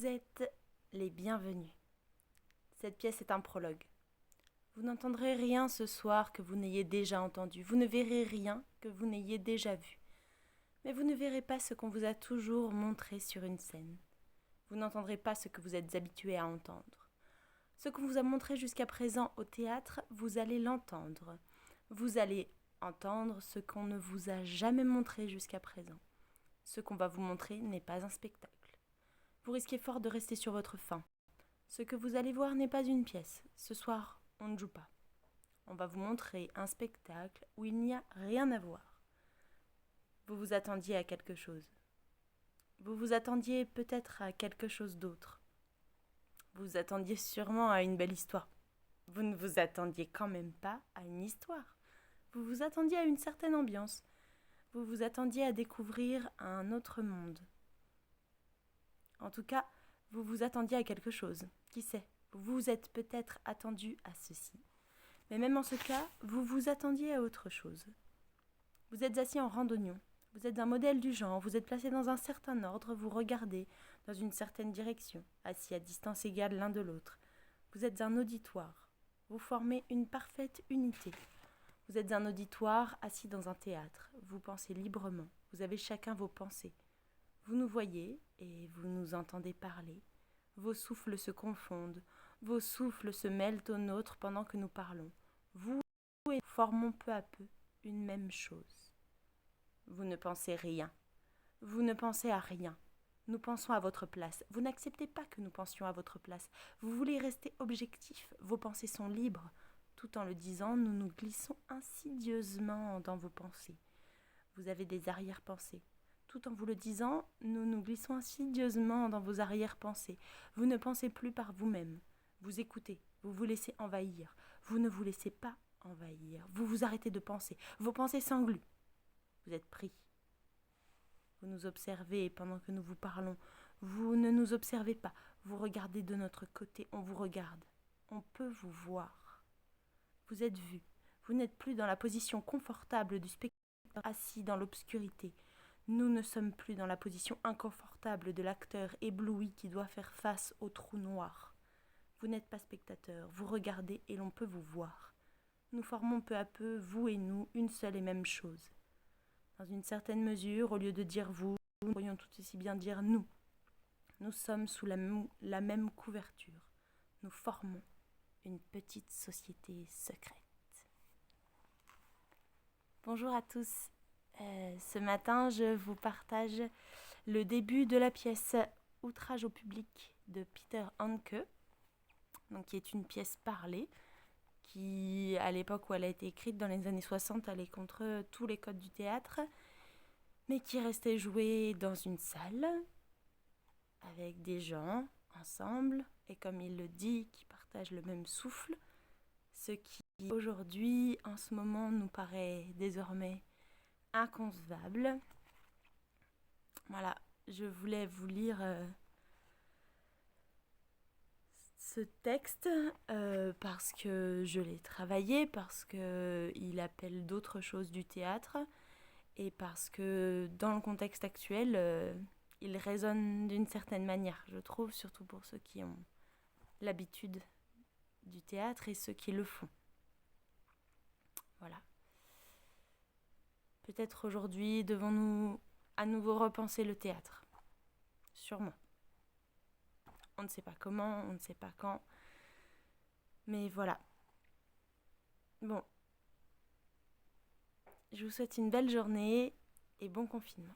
Vous êtes les bienvenus. Cette pièce est un prologue. Vous n'entendrez rien ce soir que vous n'ayez déjà entendu. Vous ne verrez rien que vous n'ayez déjà vu. Mais vous ne verrez pas ce qu'on vous a toujours montré sur une scène. Vous n'entendrez pas ce que vous êtes habitué à entendre. Ce qu'on vous a montré jusqu'à présent au théâtre, vous allez l'entendre. Vous allez entendre ce qu'on ne vous a jamais montré jusqu'à présent. Ce qu'on va vous montrer n'est pas un spectacle. Vous risquez fort de rester sur votre faim. Ce que vous allez voir n'est pas une pièce. Ce soir, on ne joue pas. On va vous montrer un spectacle où il n'y a rien à voir. Vous vous attendiez à quelque chose. Vous vous attendiez peut-être à quelque chose d'autre. Vous vous attendiez sûrement à une belle histoire. Vous ne vous attendiez quand même pas à une histoire. Vous vous attendiez à une certaine ambiance. Vous vous attendiez à découvrir un autre monde. En tout cas, vous vous attendiez à quelque chose. Qui sait, vous vous êtes peut-être attendu à ceci. Mais même en ce cas, vous vous attendiez à autre chose. Vous êtes assis en randonnion. Vous êtes un modèle du genre. Vous êtes placé dans un certain ordre. Vous regardez dans une certaine direction, assis à distance égale l'un de l'autre. Vous êtes un auditoire. Vous formez une parfaite unité. Vous êtes un auditoire assis dans un théâtre. Vous pensez librement. Vous avez chacun vos pensées. Vous nous voyez et vous nous entendez parler. Vos souffles se confondent, vos souffles se mêlent aux nôtres pendant que nous parlons. Vous et nous formons peu à peu une même chose. Vous ne pensez rien. Vous ne pensez à rien. Nous pensons à votre place. Vous n'acceptez pas que nous pensions à votre place. Vous voulez rester objectif. Vos pensées sont libres. Tout en le disant, nous nous glissons insidieusement dans vos pensées. Vous avez des arrière-pensées. Tout en vous le disant, nous nous glissons insidieusement dans vos arrière-pensées. Vous ne pensez plus par vous-même. Vous écoutez, vous vous laissez envahir. Vous ne vous laissez pas envahir. Vous vous arrêtez de penser. Vos pensées s'engluent. Vous êtes pris. Vous nous observez pendant que nous vous parlons. Vous ne nous observez pas. Vous regardez de notre côté. On vous regarde. On peut vous voir. Vous êtes vu. Vous n'êtes plus dans la position confortable du spectateur assis dans l'obscurité. Nous ne sommes plus dans la position inconfortable de l'acteur ébloui qui doit faire face au trou noir. Vous n'êtes pas spectateur, vous regardez et l'on peut vous voir. Nous formons peu à peu, vous et nous, une seule et même chose. Dans une certaine mesure, au lieu de dire vous, nous pourrions tout aussi bien dire nous. Nous sommes sous la même couverture. Nous formons une petite société secrète. Bonjour à tous. Ce matin, je vous partage le début de la pièce Outrage au public de Peter Handke, donc qui est une pièce parlée qui, à l'époque où elle a été écrite, dans les années 60, allait contre tous les codes du théâtre, mais qui restait jouée dans une salle avec des gens ensemble, et comme il le dit, qui partagent le même souffle, ce qui aujourd'hui, en ce moment, nous paraît désormais inconcevable. Voilà, je voulais vous lire ce texte parce que je l'ai travaillé, parce qu'il appelle d'autres choses du théâtre et parce que dans le contexte actuel, il résonne d'une certaine manière, je trouve, surtout pour ceux qui ont l'habitude du théâtre et ceux qui le font. Voilà. Peut-être aujourd'hui devons-nous à nouveau repenser le théâtre. Sûrement. On ne sait pas comment, on ne sait pas quand. Mais voilà. Bon. Je vous souhaite une belle journée et bon confinement.